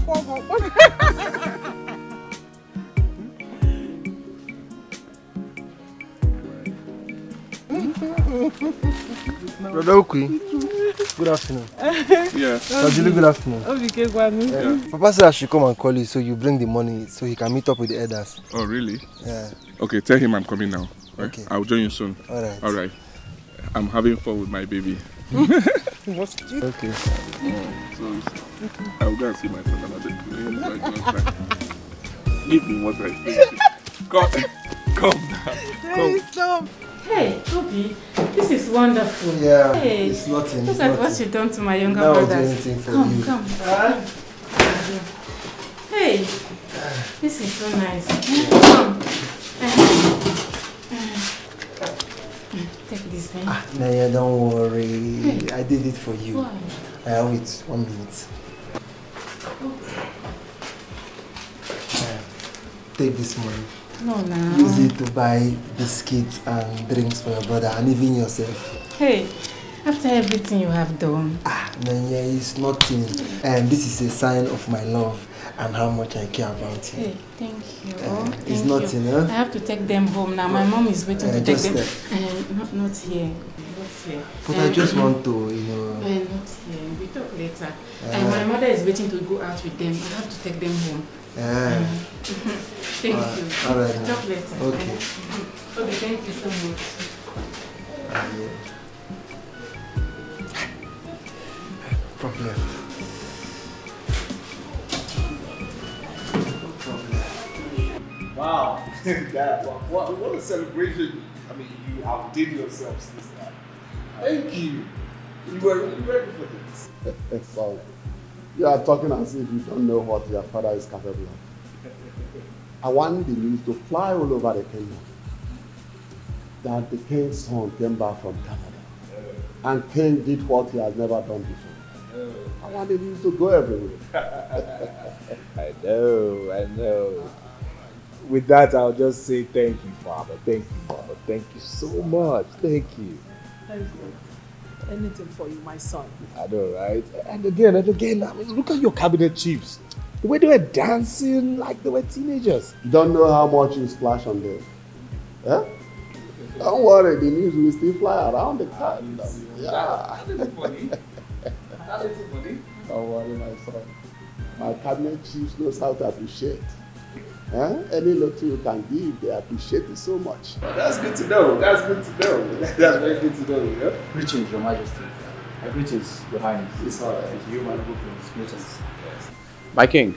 Brother Okwi, good afternoon. Yeah. Sajili, good afternoon. Yeah. Papa said I should come and call you so you bring the money so he can meet up with the elders. Oh, really? Yeah. Okay, tell him I'm coming now. Right? Okay. I'll join you soon. Alright. Alright. I'm having fun with my baby. Okay. So, I'll go and see my father. Give me what I think. Come down. Come. Stop. Hey, Toby, this is wonderful. Yeah, hey, it's nothing. Look at what you've done to my younger now brothers. I'll do anything for come, you. Come, Hey, this is so nice. Come. Take this thing. Naya, don't worry. Hey. I did it for you. Why? Wait 1 minute. Take this money. No, no. Use it to buy biscuits and drinks for your brother and even yourself. Hey, after everything you have done. Nanya, it's nothing. And this is a sign of my love and how much I care about you. Hey, thank you. It's nothing, you. Huh? I have to take them home now. My mom is waiting to take them. Not here. But I just want to, you know. Not here. We talk later. My mother is waiting to go out with them. I have to take them home. Thank you. All right. Talk later. Okay. Okay, thank you so much. Problem. Wow. Dad, what a celebration. I mean, you outdid yourselves this time. Thank you. You were really ready for this. Sorry. You are talking as if you don't know what your father is capable of. I want the news to fly all over the kingdom that the king's son came back from Canada and King did what he has never done before. I want the news to go everywhere. I know. With that, I'll just say thank you, Father. Thank you, Mother. Thank you so much. Thank you. Thank you. Anything for you, my son. I know, right? And again, I mean, look at your cabinet chiefs. The way they were dancing like they were teenagers. You don't know how much you splash on them. Yeah? Don't worry, the news will still fly around the kingdom. Yeah. Don't worry, my son. My cabinet chiefs knows how to appreciate. Any little you can give, they appreciate it so much. Well, that's good to know. That's very good to know. Yeah? Greetings, Your Majesty. Greetings, Your Highness. It's all right. You, my prince. Greetings. Yes. My king,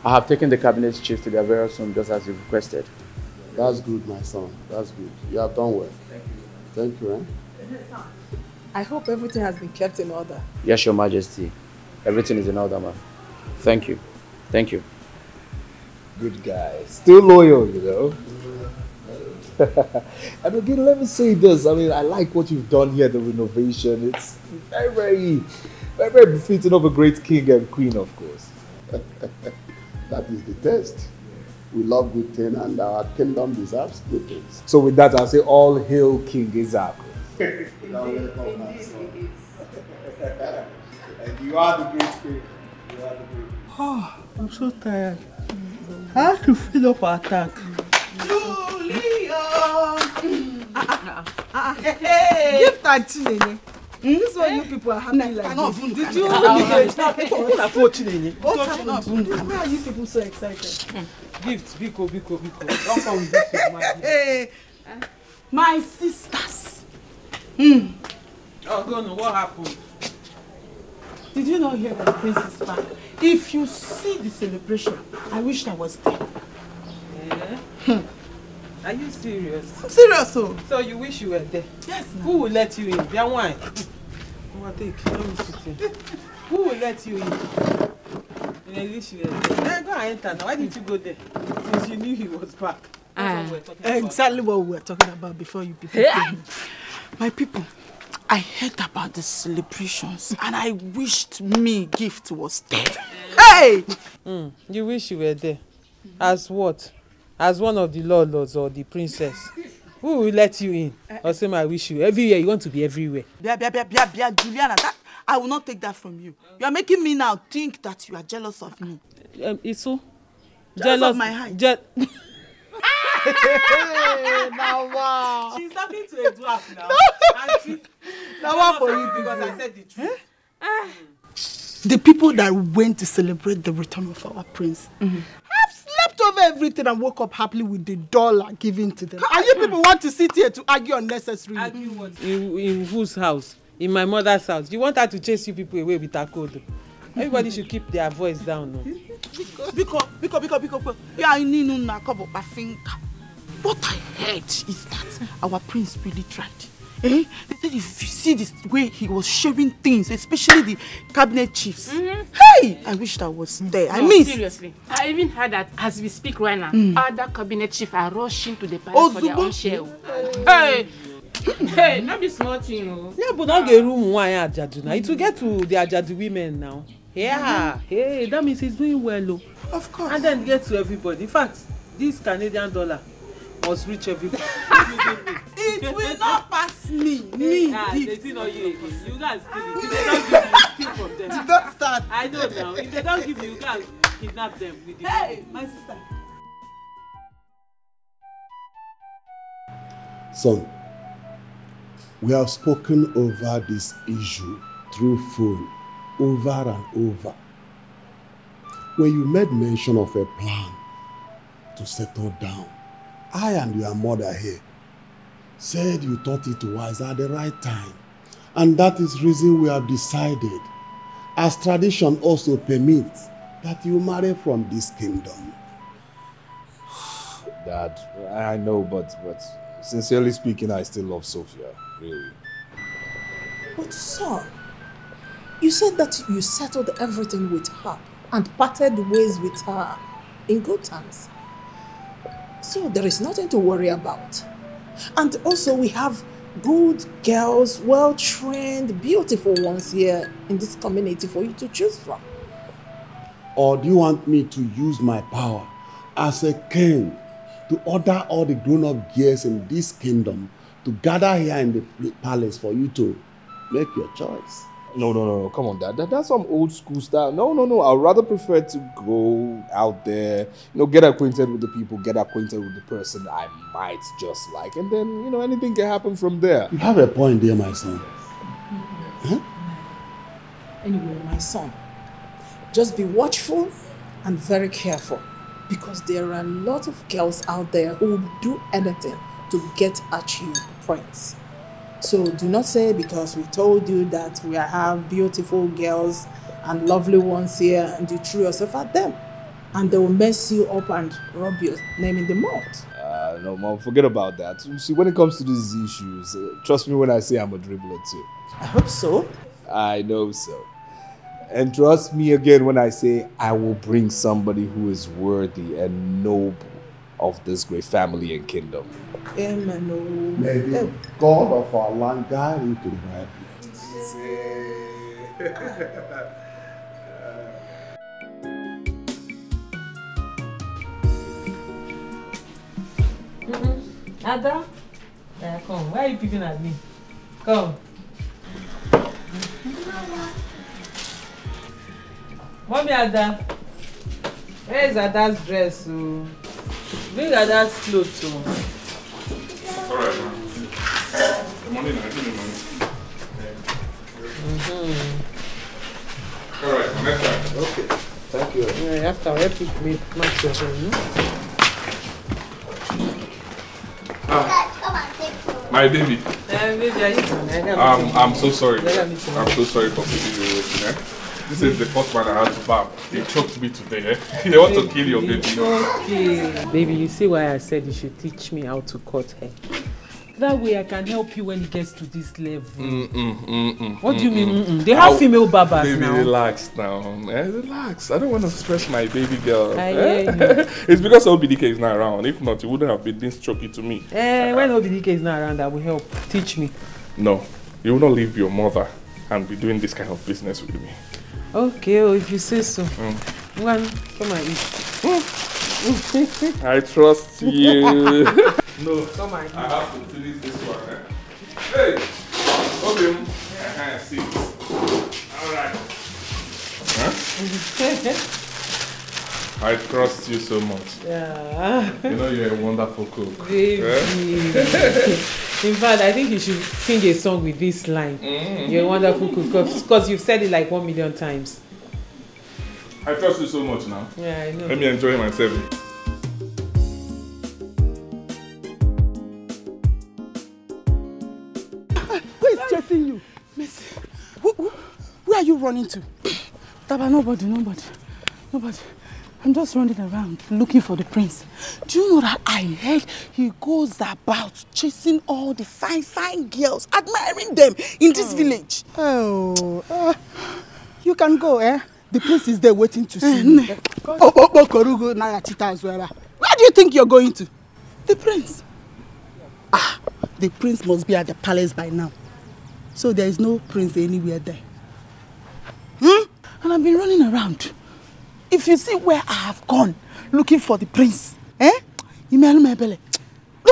I have taken the cabinet chief to their various homes just as you requested. That's good, my son. That's good. You have done well. Thank you, I hope everything has been kept in order. Yes, Your Majesty. Everything is in order, man. Thank you. Thank you. Good guy. Still loyal, you know. And again, let me say this. I mean, I like what you've done here, the renovation. It's very befitting of a great king and queen, of course. That is the test. We love good things and our kingdom deserves good things. So with that, I'll say all hail King Isaac. And you are the great king. You are the great king. Oh, I'm so tired. I have to fill up our tank. Hey! Give that to me. This is why you people are happy like this. Did you really why are you people so excited? Gift, Biko. Don't come with this. Hey! My sisters. Oh, go on, what happened? Did you not hear that the prince is back? If you see the celebration, I wish I was there. Yeah? Are you serious? I'm serious, oh. So you wish you were there? Yes. Who will let you in? Their wine. Overtake. Let me sit here. Who will let you in? I wish you were there. Go and enter now. Why did you go there? Since you knew he was back. That's what we're talking Exactly what we were talking about before you people came. My people, I heard about the celebrations and I wished me gift was there. Hey! You wish you were there. As what? As one of the lords or the princess? Who will let you in? Or say, I wish you. Everywhere, you want to be everywhere. Juliana, I will not take that from you. You are making me now think that you are jealous of me. Isu. Jealous of my height. Now wow. She's talking to a dwarf now. Auntie. Now what for you? Because I said the truth. The people that went to celebrate the return of our prince have slept over everything and woke up happily with the dollar given to them. And you people want to sit here to argue unnecessarily. Argue what? In whose house? In my mother's house. You want her to chase you people away with her code? Everybody should keep their voice down. No? Because yeah, I need to cover my finger. What I heard is that our prince really tried. They said if you see this way he was sharing things, especially the cabinet chiefs. Hey, I wish I was there. I mean, seriously. I even heard that as we speak right now, other cabinet chiefs are rushing to the palace for their own share. Hey, not be small thing. Yeah, but don't get room why Ajadu now. It will get to the Ajadu women now. Yeah, hey, that means he's doing well. Of course. And then get to everybody. In fact, this Canadian dollar must reach everybody. It will not pass me. They see not you. You guys steal it. If they don't give you, steal from them. Don't start. I know now. If they don't give you, you guys kidnap them with the Hey, my sister. Son, we have spoken over this issue through phone over and over. When you made mention of a plan to settle down, I and your mother here said you thought it wise at the right time. And that is reason we have decided, as tradition also permits, that you marry from this kingdom. Dad, I know, but sincerely speaking, I still love Sophia, really. But son, you said that you settled everything with her and parted ways with her in good terms. So there is nothing to worry about. And also we have good girls, well-trained, beautiful ones here in this community for you to choose from. Or do you want me to use my power as a king to order all the grown-up girls in this kingdom to gather here in the palace for you to make your choice? No, come on, Dad. That's some old school style. No. I'd rather prefer to go out there, get acquainted with the people, get acquainted with the person I might just like, and then, anything can happen from there. You have a point there, my son. Huh? Anyway, my son, just be watchful and very careful, because there are a lot of girls out there who will do anything to get at you, Prince. So do not say because we told you that we have beautiful girls and lovely ones here and you threw yourself at them. And they will mess you up and rub your name in the mouth. No, Mom, forget about that. You see, when it comes to these issues, trust me when I say I'm a dribbler too. I hope so. I know so. And trust me again when I say I will bring somebody who is worthy and noble of this great family and kingdom. Amen. May the God of our land guide you to the right place. Ada? Yeah, come. Why are you peeping at me? Come. Mommy, Ada. Where is Ada's dress? Bring Ada's clothes. Alright, man. The money now, give me money. Alright, next time. Okay, thank you. Yeah, after I help you match your hair, My baby. Baby, are you coming? I'm so sorry. I'm so sorry for keeping you waiting. This is the first man I had to bath. They choked me today. They want to kill your baby. Okay. Baby, you see why I said you should teach me how to cut hair? That way I can help you when it gets to this level. What do you mean? They have female barbers baby, now. Relax now. Relax. I don't want to stress my baby girl. I hear you. It's because OBDK is not around. If not, you wouldn't have been this choky to me. When OBDK is not around, I will help. Teach me. No. You will not leave your mother and be doing this kind of business with me. Okay, if you say so. One, come and eat. I trust you. No, come on. I have to finish this one. Hey, Obim. See. All right. Huh? I trust you so much. Yeah. You know you're a wonderful cook. Baby. In fact, I think you should sing a song with this line. You're a wonderful cook, because you've said it like 1 million times. I trust you so much now. Yeah, I know. Let me enjoy myself. Who is chasing you? Miss, where are you running to? Taba, nobody. I'm just running around looking for the prince. Do you know that I heard he goes about chasing all the fine girls, admiring them in this village? You can go, eh? The prince is there waiting to see you. Where do you think you're going to? The prince. The prince must be at the palace by now. So there is no prince anywhere there. And I've been running around. If you see where I have gone looking for the prince, look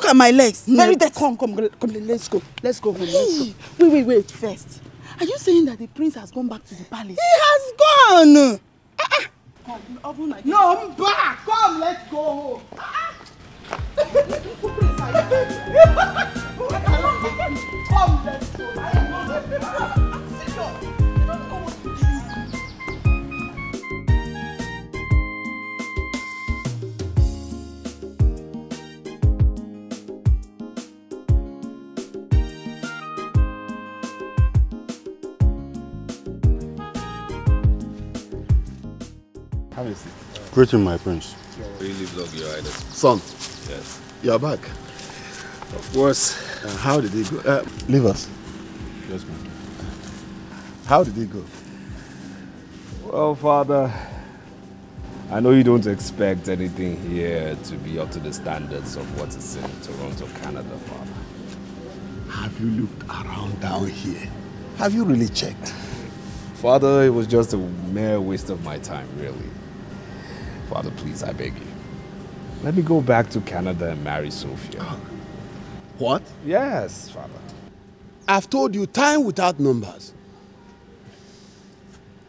at my legs. Very dirty. Come, let's go. Let's go. Wait first. Are you saying that the prince has gone back to the palace? He has gone. No, I'm back. Come, let's go home. Come, let's go. Have a seat. Greeting, my prince. Really love your highness. Son. Yes. You're back. Of course. How did it go? Leave us. Yes, ma'am. How did it go? Well, Father, I know you don't expect anything here to be up to the standards of what is in Toronto, Canada, Father. Have you looked around down here? Have you really checked? Father, it was just a mere waste of my time, really. Father, please, I beg you. Let me go back to Canada and marry Sophia. What? Yes, Father. I've told you time without numbers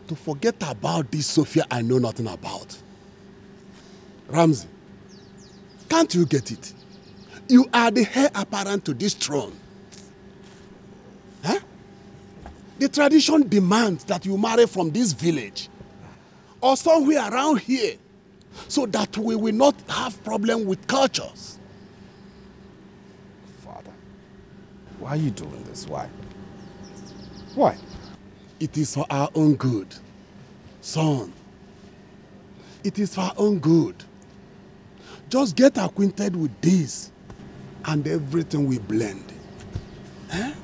to forget about this Sophia I know nothing about. Ramsey, can't you get it? You are the heir apparent to this throne. Huh? The tradition demands that you marry from this village or somewhere around here so that we will not have problem with cultures. Father, why are you doing this? Why? Why? It is for our own good. Son, it is for our own good. Just get acquainted with this and everything will blend. Huh?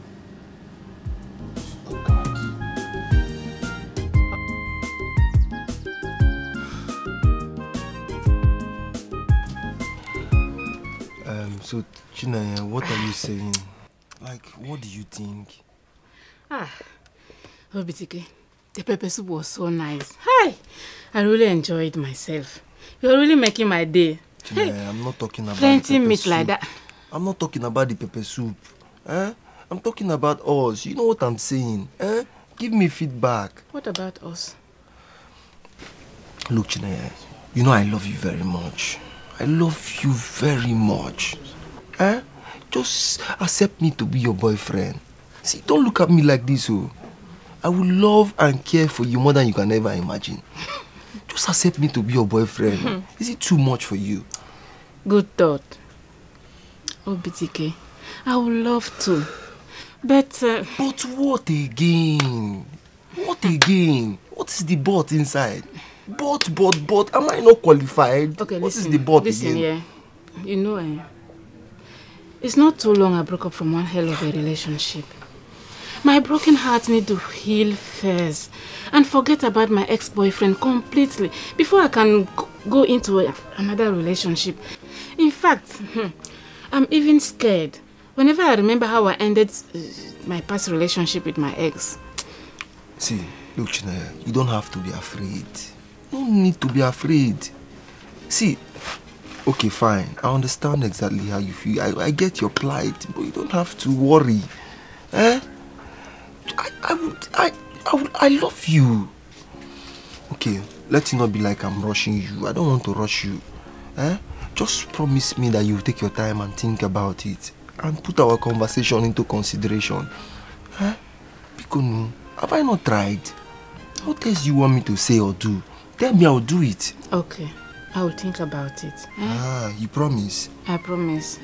So, Chinaya, what are you saying? Like, what do you think? Obitike, the pepper soup was so nice. Hi! I really enjoyed myself. You're really making my day. Chinaya, I'm not talking about plenty the pepper meat soup. like that. I'm not talking about the pepper soup. I'm talking about us. You know what I'm saying? Give me feedback. What about us? Look, Chinaya, you know I love you very much. I love you very much. Just accept me to be your boyfriend. See, don't look at me like this, oh. I will love and care for you more than you can ever imagine. Just accept me to be your boyfriend. Is it too much for you? Good thought. Oh, BTK, I would love to. But what again? What again? What is the but inside? But, am I not qualified? Okay, what listen, is the but listen, again? Yeah. You know, it's not too long I broke up from one hell of a relationship. My broken heart needs to heal first and forget about my ex-boyfriend completely before I can go into another relationship. In fact, I'm even scared whenever I remember how I ended my past relationship with my ex. See, look, Chinaya, you don't have to be afraid. You don't need to be afraid. See, okay, fine. I understand exactly how you feel. I get your plight, but you don't have to worry. I love you. Okay, let it not be like I'm rushing you. I don't want to rush you. Eh? Just promise me that you'll take your time and think about it and put our conversation into consideration. Eh? Because have I not tried? What else do you want me to say or do? Tell me, I'll do it. Okay, I will think about it. Ah, you promise? I promise.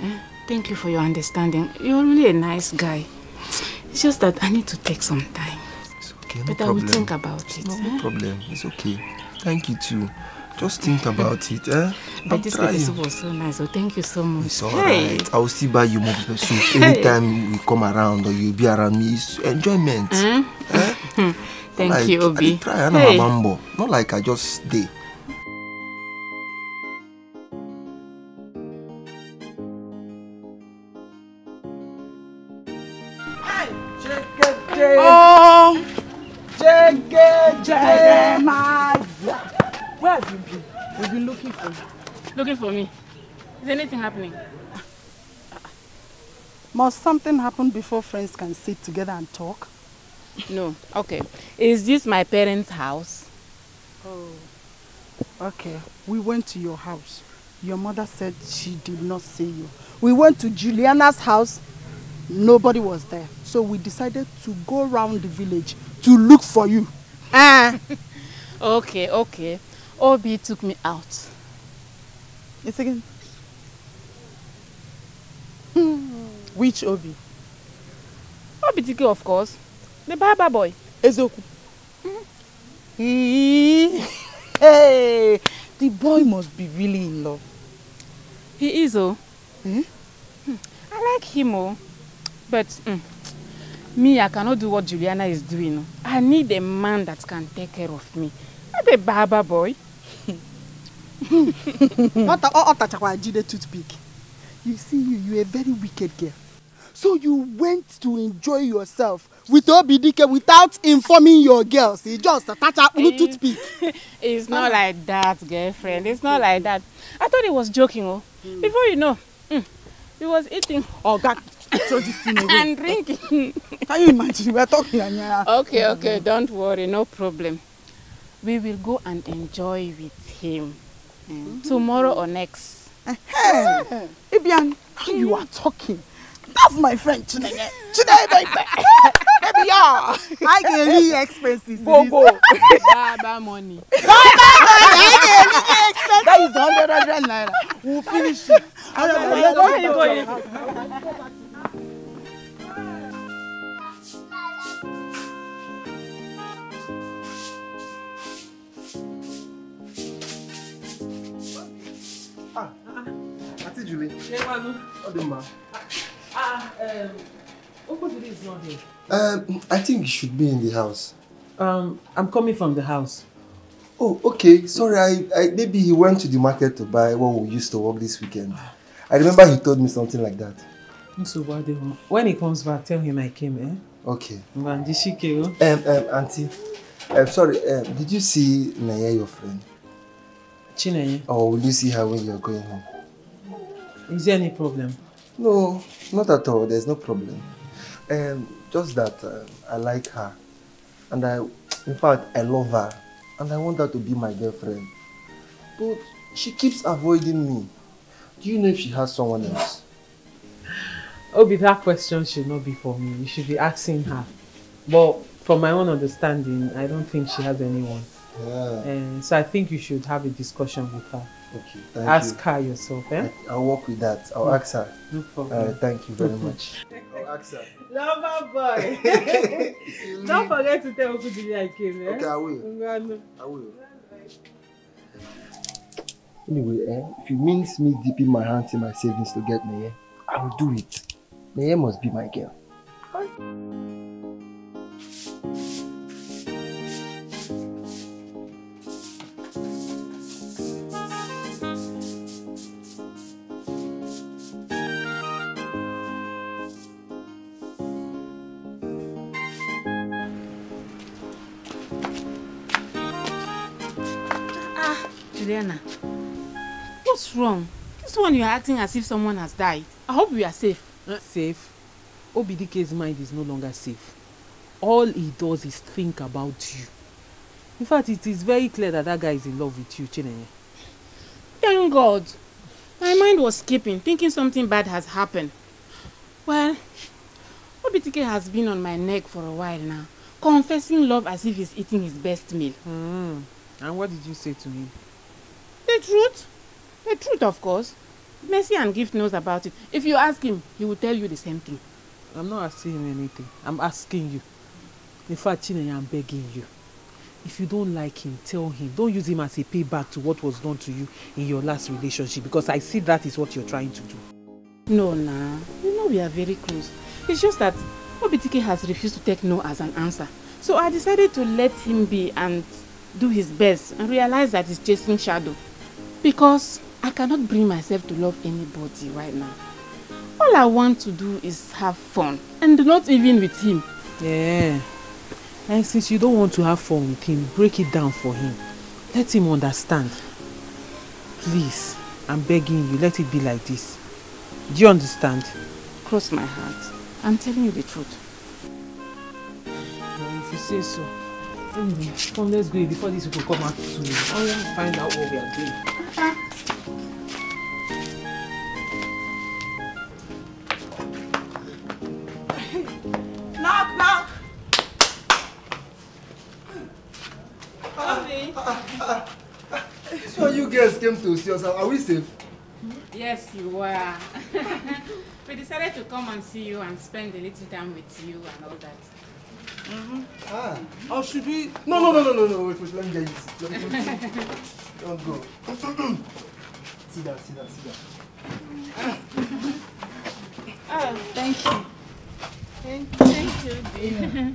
Thank you for your understanding. You're really a nice guy. It's just that I need to take some time. It's okay, no but problem. I will think about it. No problem. It's okay. Thank you too. Just think about it, eh? But this soup was so nice, so thank you so much. It's alright. I will still buy you more pepper soup anytime we come around or you'll be around me. It's enjoyment. Eh? Thank like, you, Obi. I try, hey. Not like I just stay. Oh, where have you been? We've been looking for you. Looking for me? Is anything happening? Must something happen before friends can sit together and talk? No. Okay. Is this my parents' house? Oh. Okay. We went to your house. Your mother said she did not see you. We went to Juliana's house. Nobody was there. So we decided to go around the village to look for you. Okay. Obi took me out. It's again. Which Obi? Obi Tiki, of course. The Baba boy. Ezoku. Hey, the boy must be really in love. He is, oh. I like him, oh. But me, I cannot do what Juliana is doing. I need a man that can take care of me. Not a Baba boy. What toothpick? You see, you're a very wicked girl. So you went to enjoy yourself with Obidike without informing your girls. You just attach a toothpick. It's not like that, girlfriend. It's not like that. I thought he was joking, oh. Before you know, he was eating. Oh, God. And drinking. Can you imagine? We're talking. Okay, don't worry, no problem. We will go and enjoy with him tomorrow or next. Hey, Ibian, you are talking. That's my friend, Chineye. Chineye, baby. Baby, yeah. I get really expenses. Go. Baba money. That is 100 naira. We'll finish it. Auntie Julie. What the man? Okudiri is not here. I think he should be in the house. I'm coming from the house. Oh, okay. Sorry, maybe he went to the market to buy what we used to work this weekend. I remember he told me something like that. So when he comes back, tell him I came, eh? Okay. Auntie, sorry, did you see Naya, your friend? Chineye? Or will you see her when you're going home? Is there any problem? No, not at all. There's no problem. Just that I like her. And in fact, I love her. And I want her to be my girlfriend. But she keeps avoiding me. Do you know if she has someone else? Obi, that question should not be for me. You should be asking her. But from my own understanding, I don't think she has anyone. Yeah. So I think you should have a discussion with her. Okay, ask her yourself, eh? I'll work with that. I'll ask her. No problem. Thank you very much. I'll ask her. Lover boy. Don't forget to tell Okudiri I came, eh? Okay, I will. Anyway, if it means me dipping my hands in my savings to get Neye, I will do it. Neye must be my girl. Juliana, what's wrong? This one you're acting as if someone has died. I hope you are safe. Safe? Obidike's mind is no longer safe. All he does is think about you. In fact, it is very clear that guy is in love with you, Chinenye. Thank God. My mind was skipping, thinking something bad has happened. Well, Obitike has been on my neck for a while now, confessing love as if he's eating his best meal. And what did you say to him? The truth. The truth, of course. Mercy and Gift knows about it. If you ask him, he will tell you the same thing. I'm not asking him anything. I'm asking you. In fact, Chinenye, I'm begging you. If you don't like him, tell him. Don't use him as a payback to what was done to you in your last relationship, because I see that is what you're trying to do. No, nah. You know we are very close. It's just that Obitike has refused to take no as an answer. So I decided to let him be and do his best and realize that he's chasing shadow. Because I cannot bring myself to love anybody right now. All I want to do is have fun, and not even with him. Yeah. And since you don't want to have fun with him, break it down for him. Let him understand. Please, I'm begging you, let it be like this. Do you understand? Cross my heart. I'm telling you the truth. Well, if you say so. Anyway, come, let's go before these people come out to me. I want to find out what we are doing. Knock, knock. So you guys came to see us. Are we safe? Yes, you are. We decided to come and see you and spend a little time with you and all that. Or should we? No. Wait, let me get you. Don't go. Sit down. Oh, thank you. Thank you, dear.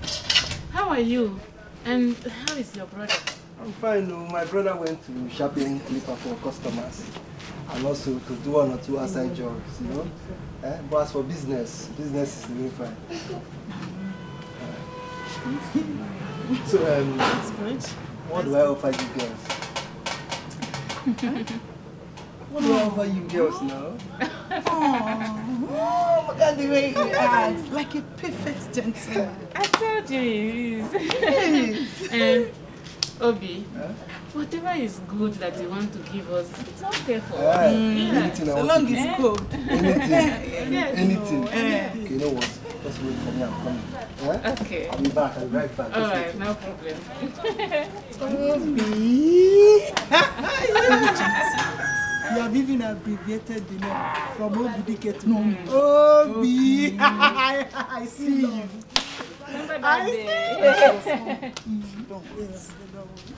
How are you? And how is your brother? I'm fine. No, my brother went to shopping clipper for customers and also to do 1 or 2 outside jobs, you know. But as for business is doing fine. So, That's good. What do I offer you girls? What do I offer you girls now? Oh, look at the way you act. Like a perfect gentleman. I told you he is. Obi, whatever is good that you want to give us, it's okay for us. Anything So long as it's good. Anything. Okay, you know what? Just wait for me, I'm coming. Okay. I'll be back, I'll be right back. Alright, no problem. You have even abbreviated the name from Obidike to Obi. I see you. Remember that I day?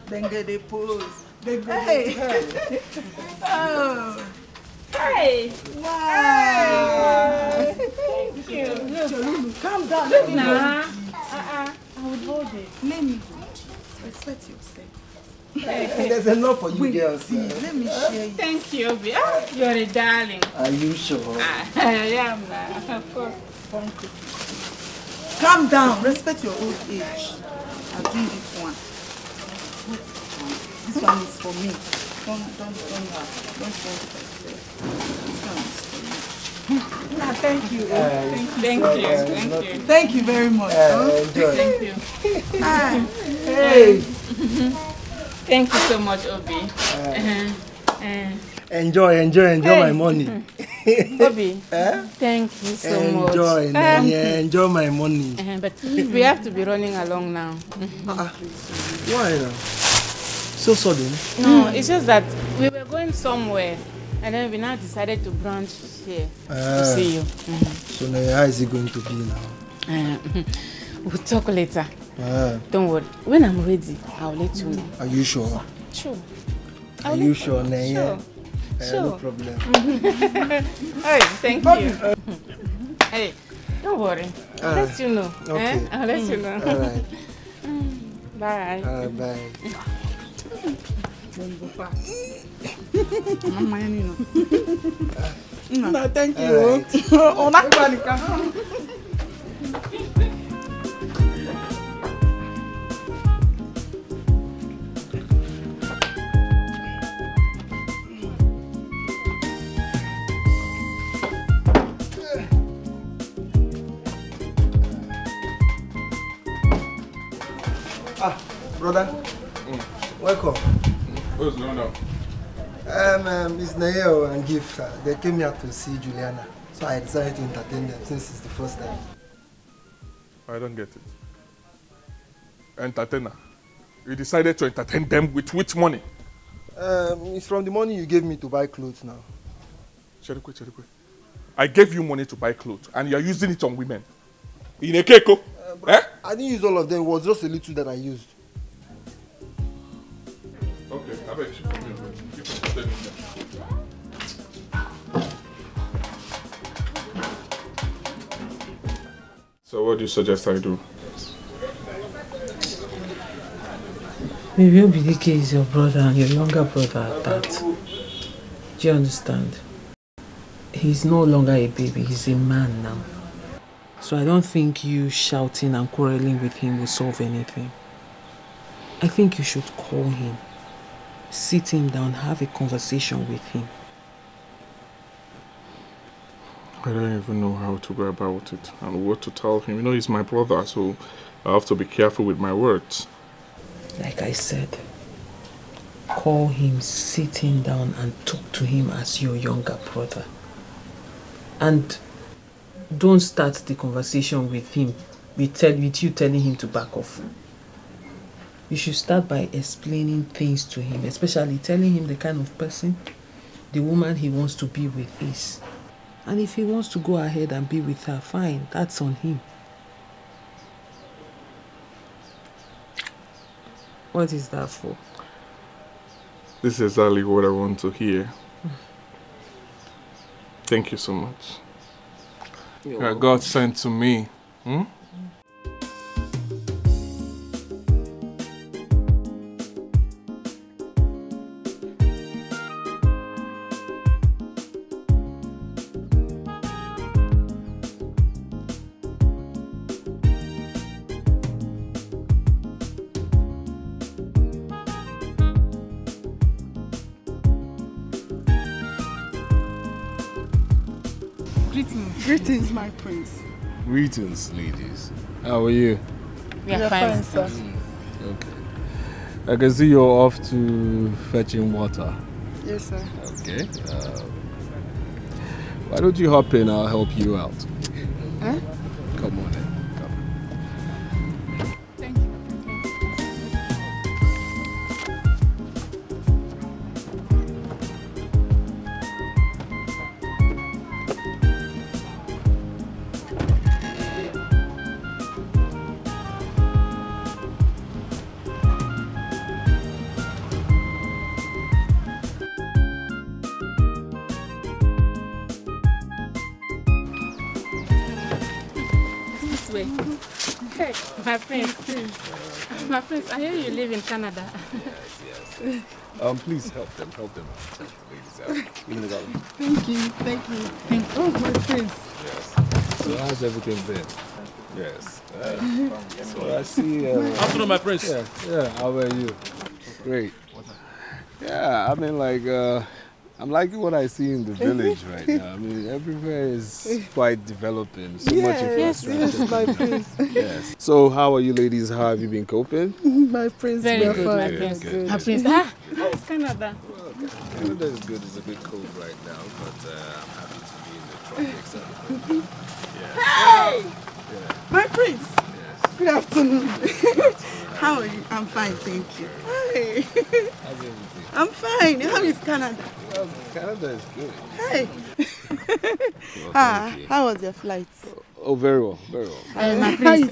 Then get the pose. Hey. Oh. Hey. Wow. Thank you. Calm down. Nah. I would hold it. Let me respect yourself. There's enough for you girls. See, let me share you. Thank you, Obi. You're a darling. Are you sure? I am, of course. Calm down. Respect your old age. I'll do this one. This one is for me. Don't laugh. Don't show yourself. This one is for me. Thank you. Thank you very much. Enjoy. Thank you. Hey. Thank you so much, Obi. Enjoy my money. Obi, thank you so much. Enjoy my money. But we have to be running along now. Why now? So sudden? No, it's just that we were going somewhere and then we now decided to branch here to see you. So now how is it going to be now? We'll talk later. Don't worry. When I'm ready, I'll let you know. Are you sure? Sure. Are you sure, Naya? Sure. No problem. Hey, thank you. Hey, don't worry. I'll let you know. Okay. I'll let you know. All right. Bye. Bye. No, thank you. Oh, my God. Brother, Welcome. What's going on? It's Nayo and Gift. They came here to see Juliana. So I decided to entertain them since it's the first time. I don't get it. Entertainer? You decided to entertain them with which money? It's from the money you gave me to buy clothes now. Cherikwe. I gave you money to buy clothes and you're using it on women. In a keko? I didn't use all of them. It was just a little that I used. Okay, I bet you. So what do you suggest I do? Maybe Obidike is your brother and your younger brother at that. Do you understand? He's no longer a baby, he's a man now. So I don't think you shouting and quarreling with him will solve anything. I think you should call him, sit him down, have a conversation with him. I don't even know how to go about it and what to tell him. You know, he's my brother, so I have to be careful with my words. Like I said, call him, sit him down and talk to him as your younger brother. And don't start the conversation with him, with you telling him to back off. You should start by explaining things to him, especially telling him the kind of person the woman he wants to be with is. And if he wants to go ahead and be with her, fine, that's on him. What is that for? This is exactly what I want to hear. Thank you so much. God sent to me. Greetings, my prince. Greetings, ladies. How are you? We are fine, sir. Okay. I can see you're off to fetching water. Yes, sir. Okay. Why don't you hop in? I'll help you out. Huh? Come on in. Thank you. Hey, my friend. My friends, I hear you live in Canada. Yes. Please help them ladies out. Thank you. Oh, my prince. Yes. So how's everything been? Yes. So I see. Afternoon, my prince. Yeah. How are you? Great. Yeah. I mean, like, I'm liking what I see in the village right now. I mean, everywhere is quite developing. So much infrastructure. Yes, my prince. Yes. So, how are you ladies? How have you been coping? My prince, very good, my prince. Good. My prince. How is Canada? Well, Canada is good. It's a bit cold right now, but I'm happy to be in the tropics. Hey! Yeah. My prince. Yes. Good afternoon. How are you? I'm fine, thank you. Hey. How's everything? I'm fine. How is Canada? Well, Canada is good. Hey. Well, how was your flight? Oh, very well, very well. My prince,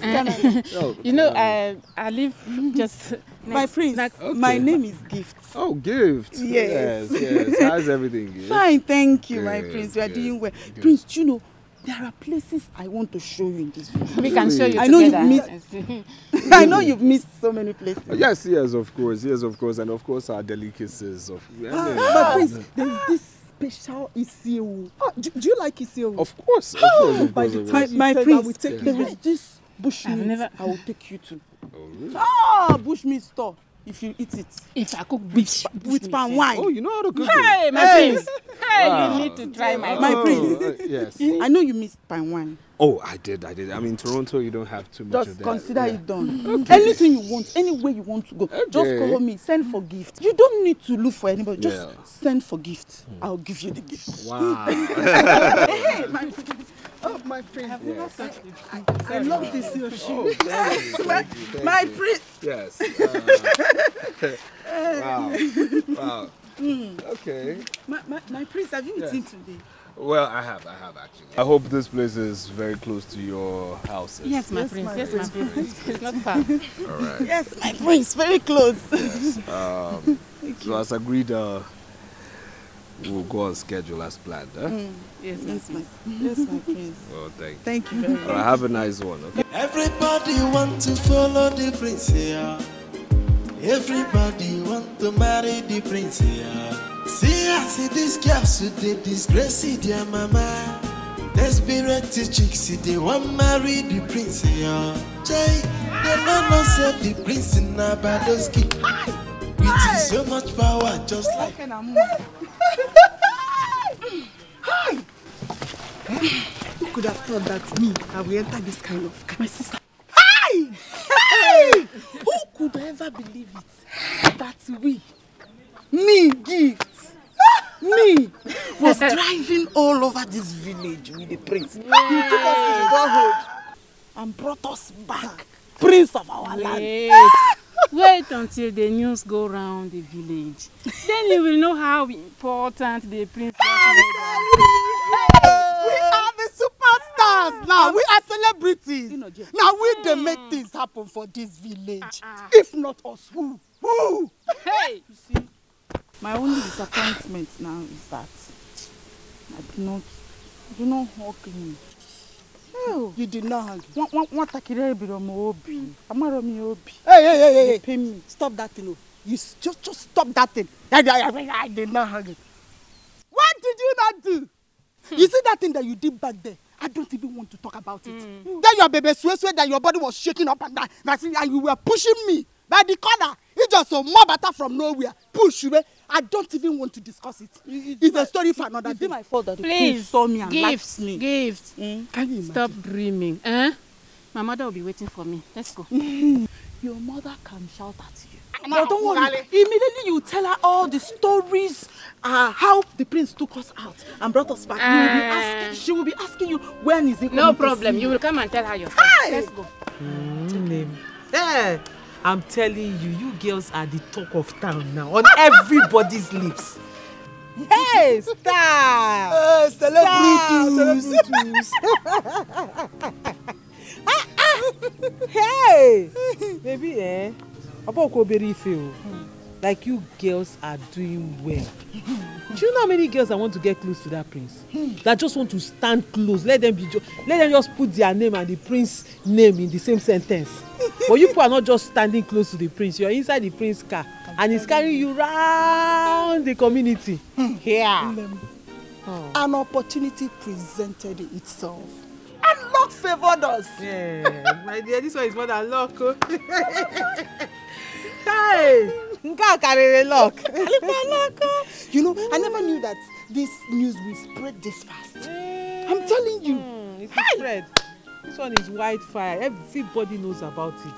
you know, I live just my prince, Okay. my name is Gift. Oh, Gift. Yes. Yes. How's everything, Gift? Fine, thank you, my Good, prince. We are good, doing well. good. Prince, do you know, there are places I want to show you in this village. we can show you I know together. you've missed. I know you've missed so many places. Yes, of course, and of course our delicacies of. But Prince, there is this special isio. Do you like isio? Of course. By the time my prince, there is this bush meat I will take you to. Oh, really? Bush meat store. If you eat it. If I cook with palm wine. Oh, you know how to cook Hey, it? my prince. Hey, Wow. you need to try my prince. Yes. I know you missed palm wine. Oh, I did. I mean, in Toronto, you don't have too much of Just that. consider it done. Okay. Anything you want, anywhere you want to go, just call me, send for gift. You don't need to look for anybody, just send for gift. I'll give you the gift. Wow. My prince. Yes. I love this your shoe. My prince. Yes. Wow. Okay. My prince, have you eaten today? Well, I have actually. I hope this place is very close to your house. Yes, my prince. Yes, my prince. It's not far. All right. Yes, my prince, very close. Yes. So as agreed, we'll go on schedule as planned. Huh? Yes, my prince. Well, thank you very much. All right, have a nice one. Okay? Everybody want to follow the prince here. Everybody want to marry the prince here. See, I see these girls who they disgrace their mama. Desperate chicks, they want marry the prince here. Jay, they don't know say the prince in Abadoski. With so much power, just like Who could have thought that me, I will enter this kind of car? My sister. Who could ever believe it? That me was driving all over this village with the prince. He took us to the neighborhood and brought us back, prince of our land. Wait until the news go round the village. Then you will know how important the prince is. We are the superstars now. We are celebrities. Now we they make things happen for this village. If not us, who? Hey! You see, my only disappointment now is that I do not hug him. Oh, you did not hug him. Hey. Pay me. Stop that thing. You just stop that thing. I did not hug him. What did you not do? You see that thing that you did back there? I don't even want to talk about it. Then your baby swear that your body was shaking up and down. And you were pushing me by the corner. It's just a more better from nowhere. Push me. I don't even want to discuss it. It's a story for another day. It's my fault that the prince saw me and likes me. Gifts. Can you Stop dreaming. My mother will be waiting for me. Let's go. Your mother can shout at you. But don't worry. Immediately you tell her all the stories, how the prince took us out and brought us back. She will be asking you, when is it coming? No problem. You will come and tell her yourself. Let's go. Hey, I'm telling you, you girls are the talk of town now, on everybody's lips. Hey, star! Celebrities! Hey! Baby, like you girls are doing well. Do you know how many girls that want to get close to that prince? That just want to stand close. Let them just put their name and the prince's name in the same sentence. But you people are not just standing close to the prince. You're inside the prince's car and he's carrying you round the community. Here. An opportunity presented itself. And luck favored us. Yeah, my dear, this one is more than luck. Hey! Luck. You know, I never knew that this news will spread this fast. I'm telling you. It's a spread. This one is wildfire. Everybody knows about it.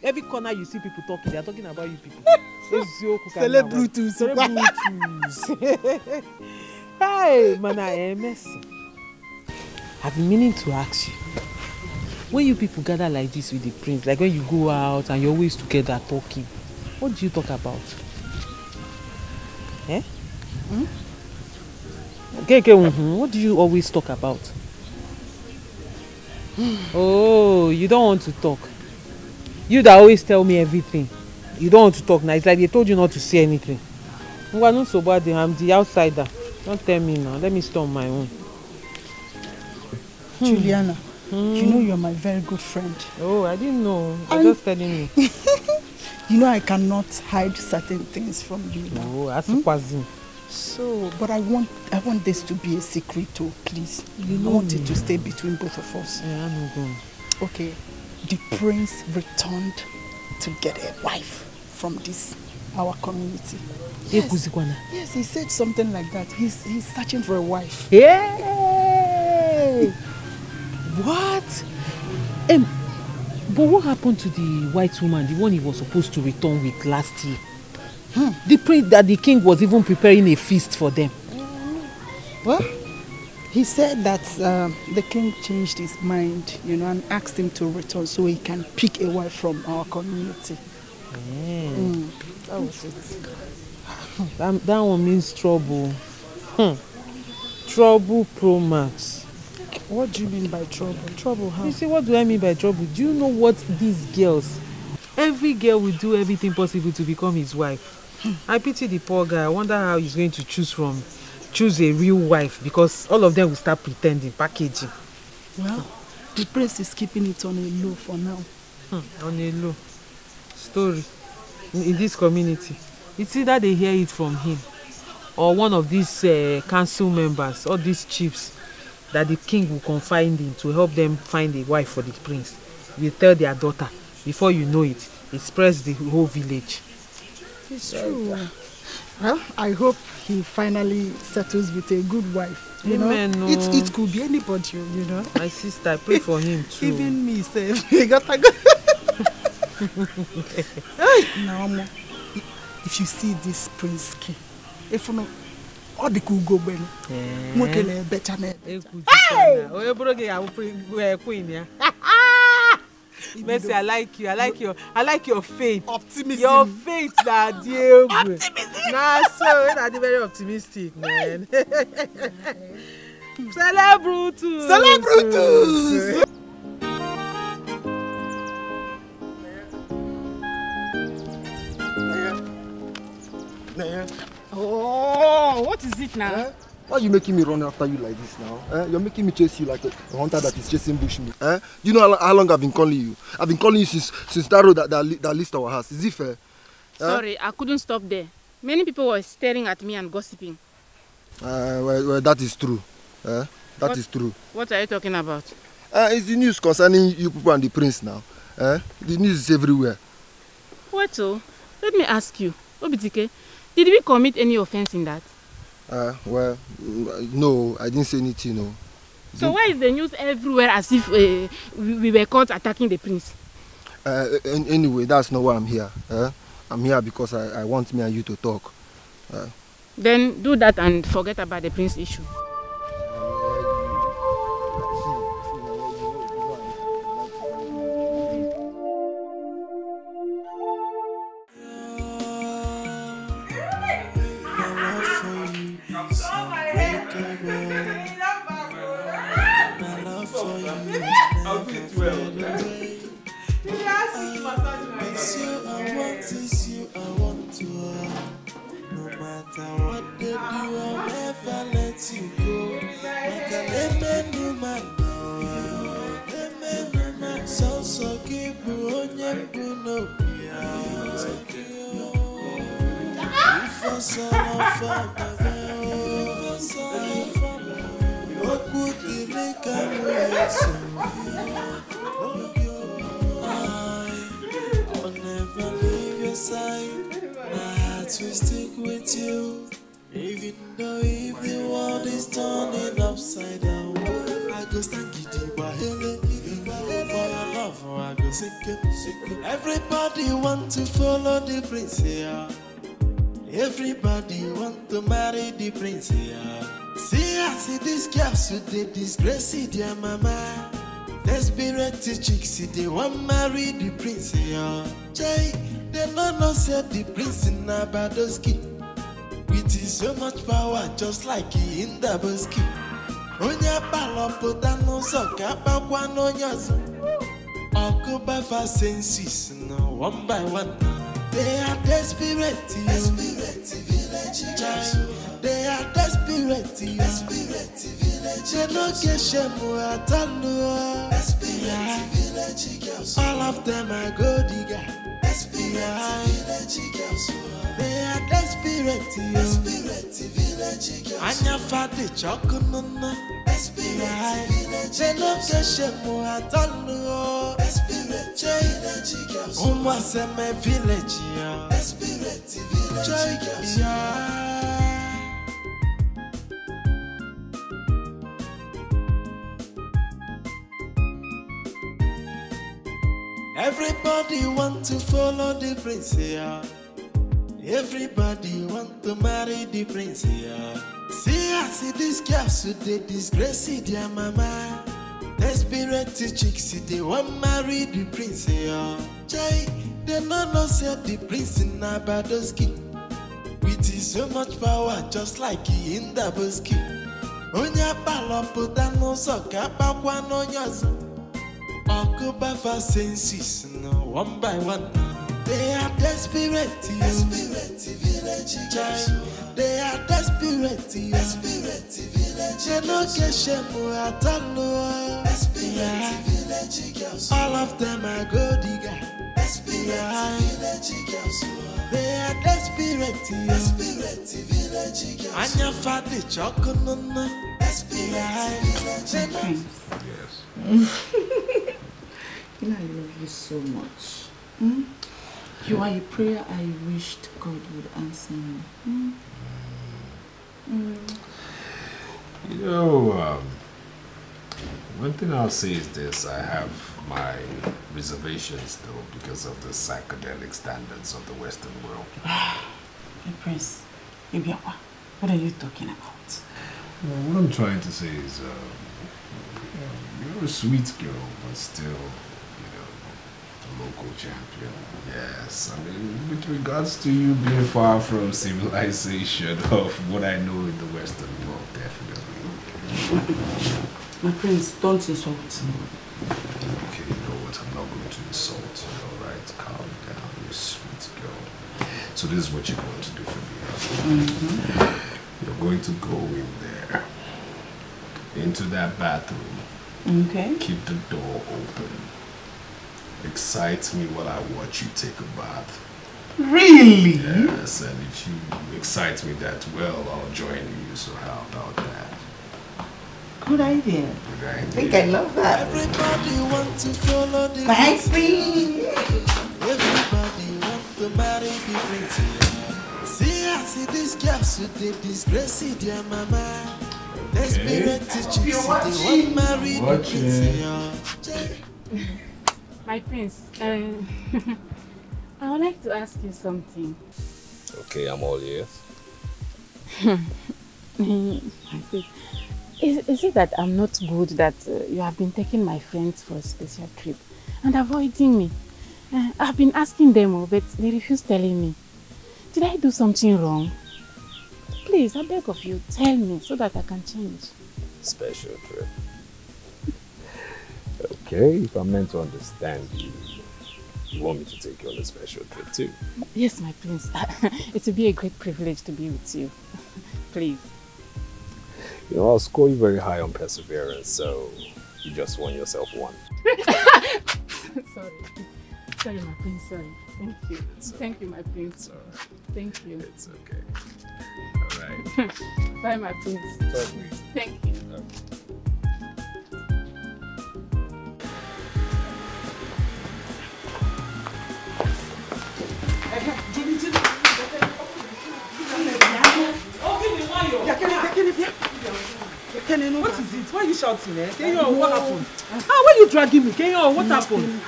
Every corner you see people talking, they are talking about you people. Celebrities. Hey, Mana MS. I've been meaning to ask you. When you people gather like this with the prince, like when you go out and you're always together talking, what do you talk about? Eh? Okay, what do you always talk about? Oh, you don't want to talk. You that always tell me everything. You don't want to talk now. It's like they told you not to say anything. I'm so bad. I'm the outsider. Don't tell me now. Let me stay on my own. Juliana, you know you're my very good friend. Oh, I didn't know. I'm just telling you. You know I cannot hide certain things from you now. Oh, that's quasi. So, but I want this to be a secret too, please. I want it to stay between both of us. Yeah, I'm going. Okay, the prince returned to get a wife from our community. Yes, he said something like that. He's searching for a wife. Yay! it. But what happened to the white woman, the one he was supposed to return with last year? The prince that the king was even preparing a feast for them. Well, he said that the king changed his mind, and asked him to return so he can pick a wife from our community. That was it. That one means trouble. Trouble pro max. What do you mean by trouble? Trouble how? You see, what do I mean by trouble? Do you know what these girls... Every girl will do everything possible to become his wife. I pity the poor guy. I wonder how he's going to choose a real wife, because all of them will start pretending, packaging. Well, the prince is keeping it on a low for now. On a low. Story. In this community. It's either they hear it from him or one of these council members or these chiefs that the king will confide in to help them find a wife for the prince. Will tell their daughter. Before you know it, it spreads the whole village. It's true. Well, I hope he finally settles with a good wife. Amen. No. It could be anybody, My sister, I pray for him too. Even me, sef. He got a good. Now, if you see this prince king, if you know, all the cool go ben. Mokele better name. Hey! Mercy, I like you. I like your faith. Optimism. Your faith, that dear. Optimism. Nah, so that's very optimistic, man. Celebrutus. Celebrutus. Oh, what is it now? Why are you making me run after you like this now? You're making me chase you like a hunter that is chasing bushmeat. Do you know how long I've been calling you? I've been calling you since that road that leads to our house. Is it fair? Sorry, I couldn't stop there. Many people were staring at me and gossiping. Well, that is true. That is true. What are you talking about? It's the news concerning you people and the prince now. The news is everywhere. What so? Let me ask you, Obitike, did we commit any offense in that? Well, no, I didn't say anything, no. So why is the news everywhere as if we were caught attacking the prince? Anyway, that's not why I'm here. I'm here because I want me and you to talk. Then do that and forget about the prince issue. Everybody want to follow the prince here. Everybody want to marry the prince here. See these girls who they disgrace their mama. Desperate chicks, they want marry the prince here. Jay, they no say the prince in Abadoski. With so much power, just like he in the Boski. Onya palopotano soka pakwano nyazo. Okuba for senses, no, one by one. They are desperate village guys. They are desperate village. They no get shame at all. Desperate village girls. All of them are gold digger. Desperate village girls. They are desperate village girls. Anya fadi chokununa. Desperate village. They no get shame at all. Desperate village girls. Umwaseme village ya. Desperate village girls. Everybody want to follow the prince, yeah. Everybody want to marry the prince, yeah. See, I see these girls who they disgrace their mama. Desperate chicks, they want marry the prince, yeah. Jay, they no say the prince in Abadoski. With so much power, just like he in the Boski. Onya paloputano soka pakwan onyazo. Okuba for senses, no, one by one. They are desperate, village guys. They are desperate, village. They no get shame at all. Desperate village girls. All of them are good digger. Desperate village girls. They are desperate, village girls. Anya fadi chokonono. Desperate village girls. You know I love you so much. You are a prayer I wished God would answer me. You know, one thing I'll say is this: I have my reservations, though, because of the psychedelic standards of the Western world. Hey, Prince, what are you talking about? Well, what I'm trying to say is, you're a sweet girl, but still, local champion. Yes, I mean, with regards to you being far from civilization of what I know in the Western world, definitely. My prince, don't insult me. Okay, you know what? I'm not going to insult you, alright? Calm down, you sweet girl. So this is what you're going to do for me. You're going to go in there, into that bathroom. Okay. Keep the door open. Excite me while I watch you take a bath. Really? Yes, and if you excite me that well, I'll join you. So how about that? Good idea. Good idea. I think I love that. Everybody want to follow the Thanks, Everybody want to marry the prince. See, I see these girls who they disgrace their mama. Desperate chicks, they want marry the prince. My prince, I would like to ask you something. Okay, I'm all ears. Is it that I'm not good that you have been taking my friends for a special trip and avoiding me? I've been asking them, but they refuse telling me. Did I do something wrong? Please, I beg of you, tell me so that I can change. Special trip. Okay, if I'm meant to understand you, you want me to take you on a special trip too? Yes, my prince. It will be a great privilege to be with you. Please. You know, I'll score you very high on perseverance, so you just won yourself one. Sorry. Sorry, my prince. Sorry. Thank you. Thank you, my prince. Thank you. It's okay. All right. Bye, my prince. Totally. Thank you. What is it? Why are you shouting? Kenyo, what happened? Why are you dragging me? Kenyo, what happened?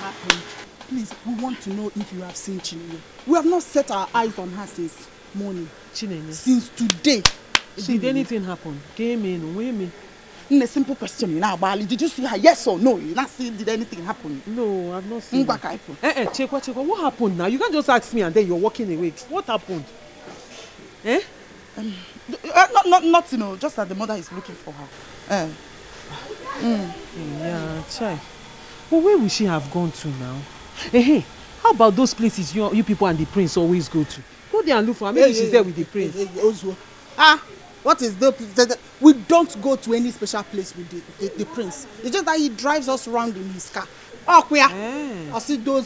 Please, we want to know if you have seen Chinenye. We have not set our eyes on her since morning. Chinenye? Since today. Did anything happen? Came in, women. A simple question now, Bali. Did you see her? Yes or no? You not see? Did anything happen? No, I've not seen her. Chekwa, what happened now? You can't just ask me and then you're walking away. What happened? Not you know, just that the mother is looking for her. Yeah, chai. But where will she have gone to now? Hey, how about those places you people and the prince always go to? Go there and look for her. Maybe she's there with the prince. What is the we don't go to any special place with the prince. It's just that he drives us around in his car. I see those.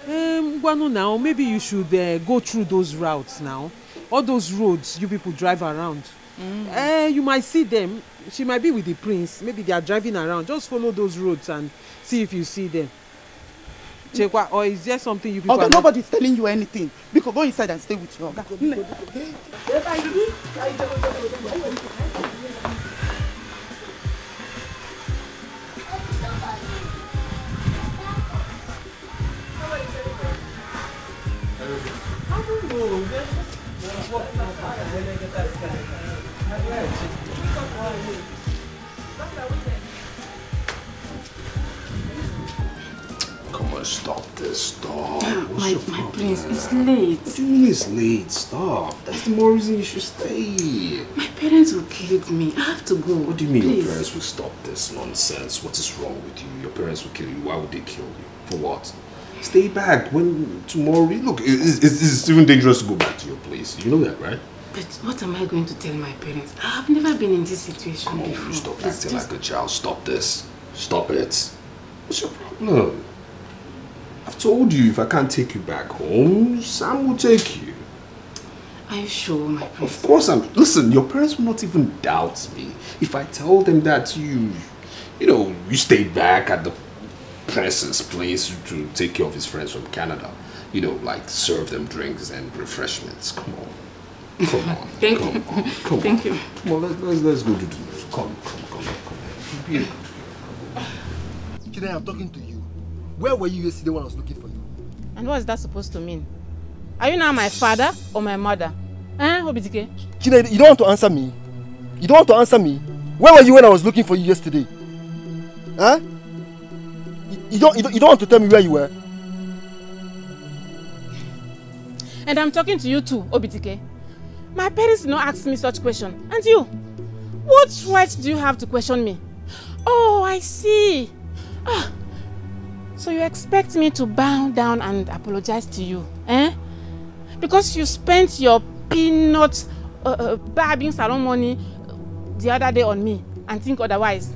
Now maybe you should go through those routes now. All those roads you people drive around. You might see them. She might be with the prince. Maybe they are driving around. Just follow those roads and see if you see them. Chekwa, or is there something you people nobody's telling you anything. Because go inside and stay with your Come on, stop this. Stop. My prince, it's late. What do you mean it's late? Stop. That's the more reason you should stay. My parents will kill me. I have to go. What do you mean Please. your parents will stop this nonsense? What is wrong with you? Your parents will kill you. Why would they kill you? For what? Stay back. When tomorrow... Look, it's even dangerous to go back to your place. You know that, right? But what am I going to tell my parents? I've never been in this situation Come on, before. you stop Please, acting like a child. Stop this. Stop it. What's your problem? I've told you if I can't take you back home, Sam will take you. Are you sure, my prince? Of course I'm... Listen, your parents will not even doubt me. If I tell them that you stayed back at the prince's place to take care of his friends from Canada. Like serve them drinks and refreshments. Come on. Come on. Thank you. Thank you. Come on, let's go do this. Come. Here. Chiney, I'm talking to you. Where were you yesterday when I was looking for you? And what is that supposed to mean? Are you now my father or my mother? Obitike? Chiney, you don't want to answer me? You don't want to answer me? Where were you when I was looking for you yesterday? Huh? You don't want to tell me where you were? And I'm talking to you too, Obitike. My parents did not ask me such question. And you? What right do you have to question me? Oh, I see. So you expect me to bow down and apologize to you, eh? Because you spent your peanut barbing salon money the other day on me and think otherwise.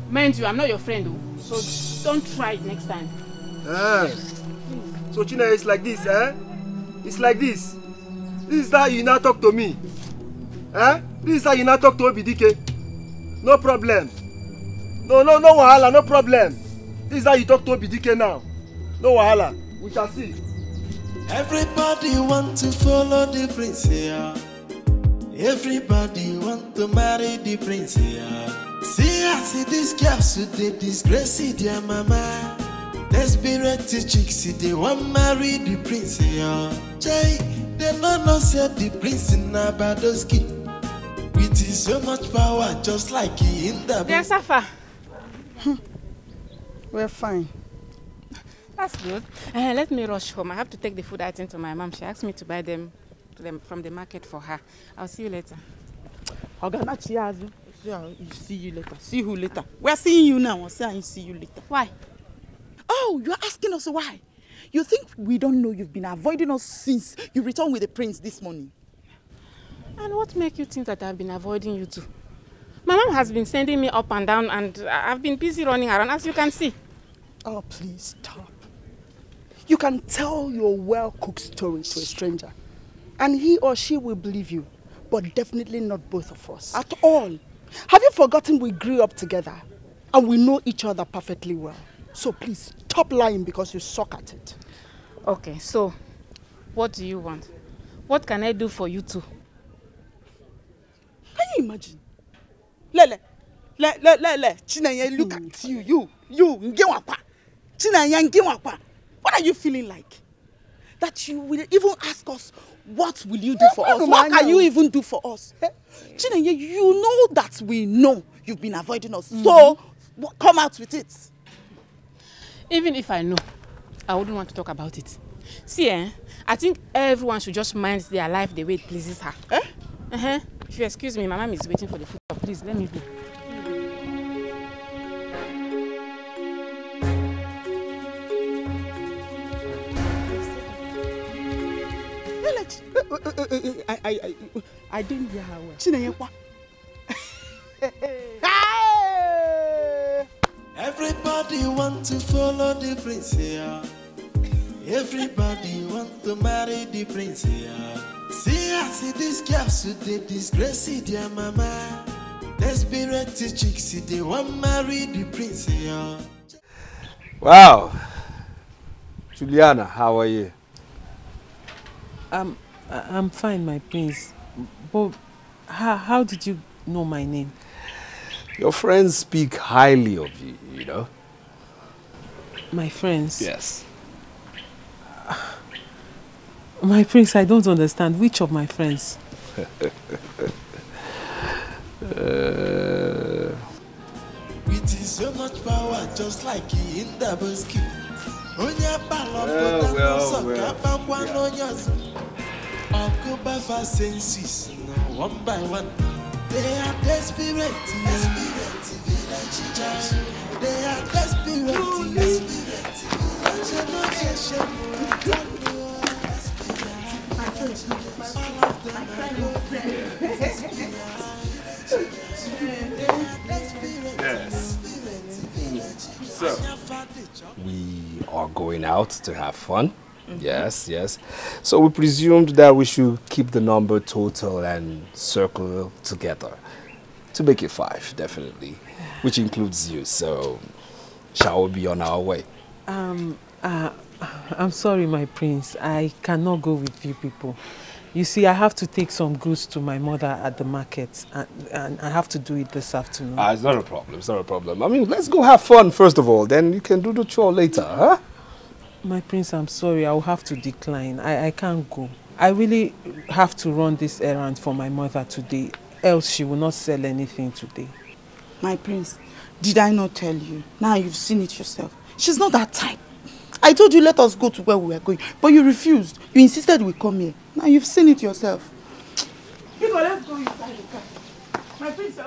Mind you, I'm not your friend, so don't try it next time. So Chiney, it's like this, eh? It's like this. This is how you now talk to me. Eh? This is how you now talk to Obidike. No problem. No wahala, no problem. This is how you talk to Obidike now. No wahala. We shall see. Everybody want to follow the prince here. Everybody want to marry the prince here. See this girl, so they disgrace their mama. Desperate chicks, they want marry the prince here. Jay, they don't know say the prince in Nabadoski. With so much power, just like he in the... Dear Safa. We're fine. That's good. Let me rush home. I have to take the food item to my mom. She asked me to buy them from the market for her. I'll see you later. See you later. See who later? We're seeing you now. I'll see you later. Why? Oh, you're asking us why? You think we don't know you've been avoiding us since you returned with the prince this morning? And what makes you think that I've been avoiding you too? My mom has been sending me up and down and I've been busy running around, as you can see. Oh, please stop. You can tell your well-cooked story to a stranger and he or she will believe you, but definitely not both of us. At all. Have you forgotten we grew up together and we know each other perfectly well? So please stop lying because you suck at it. Okay, so what do you want? What can I do for you two? Can you imagine? Lele, Chineye, look at you, Ngewapa. Chineye, Ngewapa. What are you feeling like? That you will even ask us, what will you do for us? What can you even do for us? Chineye, you know that we know you've been avoiding us. So, come out with it. Even if I know, I wouldn't want to talk about it. See, I think everyone should just mind their life the way it pleases her. If you excuse me, my mom is waiting for the food. Please, let me go. I didn't hear her well. Chineye, everybody want to follow the prince here. Everybody want to marry the prince here. See this girl, so they disgrace their mama. Desperate chicks, they want marry the prince here. Wow. Juliana, how are you? I'm fine, my prince. But how did you know my name? Your friends speak highly of you, you know? My friends? Yes. My prince, I don't understand. Which of my friends? With so much power, just like in the basket. Yeah. Senses, one by one. They are desperate. They are desperate. Yes. So, we are going out to have fun. Yes, yes. So we presumed that we should keep the number total and circle together to make it 5, definitely, which includes you. So, shall we be on our way? I'm sorry, my prince. I cannot go with you people. You see, I have to take some goods to my mother at the market, and I have to do it this afternoon. It's not a problem. It's not a problem. I mean, let's go have fun first of all. Then you can do the chore later, huh? My prince, I'm sorry. I'll have to decline. I can't go. I really have to run this errand for my mother today, else she will not sell anything today. My prince, did I not tell you? Now you've seen it yourself. She's not that type. I told you let us go to where we were going, but you refused. You insisted we come here. Now you've seen it yourself. Let's go inside the car. My prince,